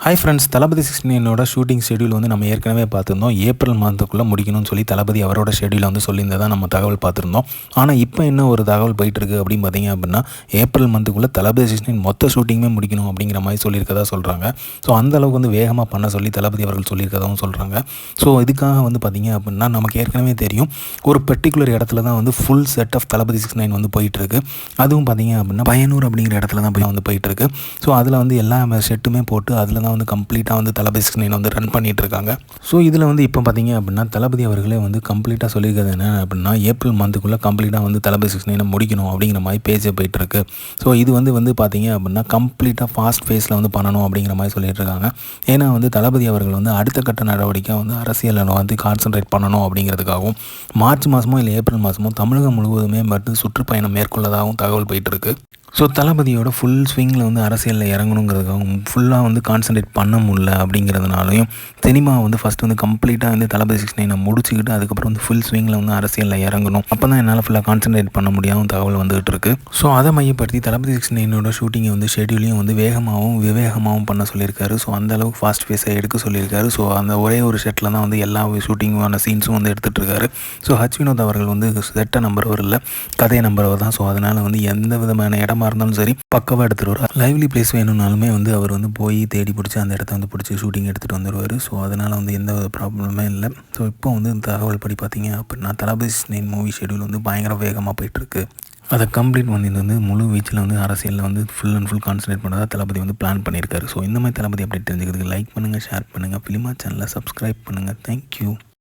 Hi friends, தளபதி 16 shooting schedule வந்து நம்ம ஏற்கனவே பார்த்துருந்தோம். ஏப்ரல் மாதத்துக்குள்ளே முடிக்கணும்னு சொல்லி தளபதி அவரோட ஷெட்யூலை வந்து சொல்லியிருந்ததா நம்ம தகவல் பார்த்துருந்தோம். ஆனால் இப்போ என்ன ஒரு தகவல் போயிட்டுருக்கு அப்படின்னு பார்த்தீங்க அப்படின்னா, ஏப்ரல் மந்த்துக்குள்ளே தளபதி 16 மொத்த ஷூட்டிங்குமே முடிக்கணும் அப்படிங்கிற மாதிரி சொல்லியிருக்கதா சொல்கிறாங்க. ஸோ அந்த அளவுக்கு வந்து வேகமாக பண்ண சொல்லி தளபதி அவர்கள் சொல்லியிருக்கதாகவும் சொல்கிறாங்க. ஸோ இதுக்காக வந்து பார்த்தீங்க அப்படின்னா நமக்கு ஏற்கனவே தெரியும், ஒரு பர்டிகுலர் இடத்துல தான் வந்து ஃபுல் செட் ஆஃப் தளபதி 69 வந்து போயிட்டுருக்கு. அதுவும் பார்த்தீங்க அப்படின்னா பயனூர் அப்படிங்கிற இடத்துல தான் வந்து போயிட்டுருக்கு. ஸோ அதில் வந்து எல்லா செட்டுமே போட்டு அதில் தான் வந்து கம்ப்ளீட்டாக வந்து தளபதி 16 வந்து ரன் பண்ணிகிட்டு இருக்காங்க. ஸோ இதில் வந்து இப்போ பார்த்தீங்க அப்படின்னா தளபதி அவர்களே வந்து கம்ப்ளீட்டாக சொல்லியிருக்கிறது என்ன அப்படின்னா, ஏப்ரல் மந்த்துக்குள்ளே கம்ப்ளீட்டாக வந்து தளபதி 16 முடிக்கணும் அப்படிங்கிற மாதிரி பேஜ் போயிட்டுருக்கு. ஸோ இது வந்து பார்த்தீங்க அப்படின்னா கம்ப்ளீட்டாக ஃபாஸ்ட் ஃபேஸில் வந்து பண்ணணும் அப்படிங்கிற மாதிரி சொல்லிட்டு இருக்காங்க. ஏன்னா வந்து தளபதி அவர்கள் வந்து அடுத்த கட்ட நடவடிக்கை வந்து அரசியலில் வந்து கான்சன்ட்ரேட் பண்ணணும் அப்படிங்கிறதுக்காகவும், மார்ச் மாதமோ இல்லை ஏப்ரல் மாதமோ தமிழகம் முழுவதுமே மட்டும் சுற்றுப்பயணம் மேற்கொள்ளதாகவும் தகவல் போயிட்டுருக்கு. ஸோ தளபதியோட ஃபுல் ஸ்விங்கில் வந்து அரசியலில் இறங்கணுங்கிறதுக்காகவும், ஃபுல்லாக வந்து கான்சன்ட்ரேட் பண்ண முடியல அப்படிங்கிறதுனாலையும், சினிமா வந்து ஃபஸ்ட்டு வந்து கம்ப்ளீட்டாக வந்து தளபதி 16 முடிச்சுக்கிட்டு அதுக்கப்புறம் வந்து ஃபுல் ஸ்விங்கில் வந்து அரசியலில் இறங்கணும். அப்போ தான் என்னால் ஃபுல்லாக கான்சன்ட்ரேட் பண்ண முடியாமல் தகவல் வந்துகிட்டு இருக்குது. ஸோ அதை மையப்படுத்தி தளபதி 16 ஷூட்டிங்கை வந்து ஷெட்யூலையும் வந்து வேகமாகவும் விவேகமாகவும் பண்ண சொல்லியிருக்காரு. ஸோ அந்தளவுக்கு ஃபாஸ்ட் ஃபேஸை எடுக்க சொல்லியிருக்காரு. ஸோ அந்த ஒரே ஒரு செட்டில் தான் வந்து எல்லா ஷூட்டிங்கான சீன்ஸும் வந்து எடுத்துகிட்டு இருக்காரு. ஸோ வினோத் அவர்கள் வந்து செட்டை நம்புறவர் இல்லை, கதையை நம்புறவர் தான். ஸோ அதனால் வந்து எந்த விதமான இடமா இருந்தாலும் சரி பக்கவாக எடுத்துருவார். லைவ்லி பிளேஸ் வேணும்னாலுமே வந்து அவர் வந்து போய் தேடி பிடிச்சி அந்த இடத்த வந்து பிடிச்சி ஷூட்டிங் எடுத்துகிட்டு வந்துடுவார். ஸோ அதனால் வந்து எந்த ப்ராப்ளமே இல்லை. ஸோ இப்போ வந்து இந்த தகவல் படி பார்த்தீங்க அப்படின்னா தளபதி 16 மூவி ஷெட்யூல் வந்து பயங்கர வேகமாக போயிட்டுருக்கு. அதை கம்ப்ளீட் பண்ணி வந்து முழு வீச்சில் வந்து அரசியலில் வந்து ஃபுல் அண்ட் ஃபுல் கான்சன்ட்ரேட் பண்ணுறதா தளபதி வந்து பிளான் பண்ணியிருக்காரு. ஸோ இந்த மாதிரி தளபதி அப்டேட் தெரிஞ்சுக்கிறதுக்கு லைக் பண்ணுங்கள், ஷேர் பண்ணுங்கள், ஃபிலிமா சேனலை சப்ஸ்கிரைப் பண்ணுங்கள். தேங்க்யூ.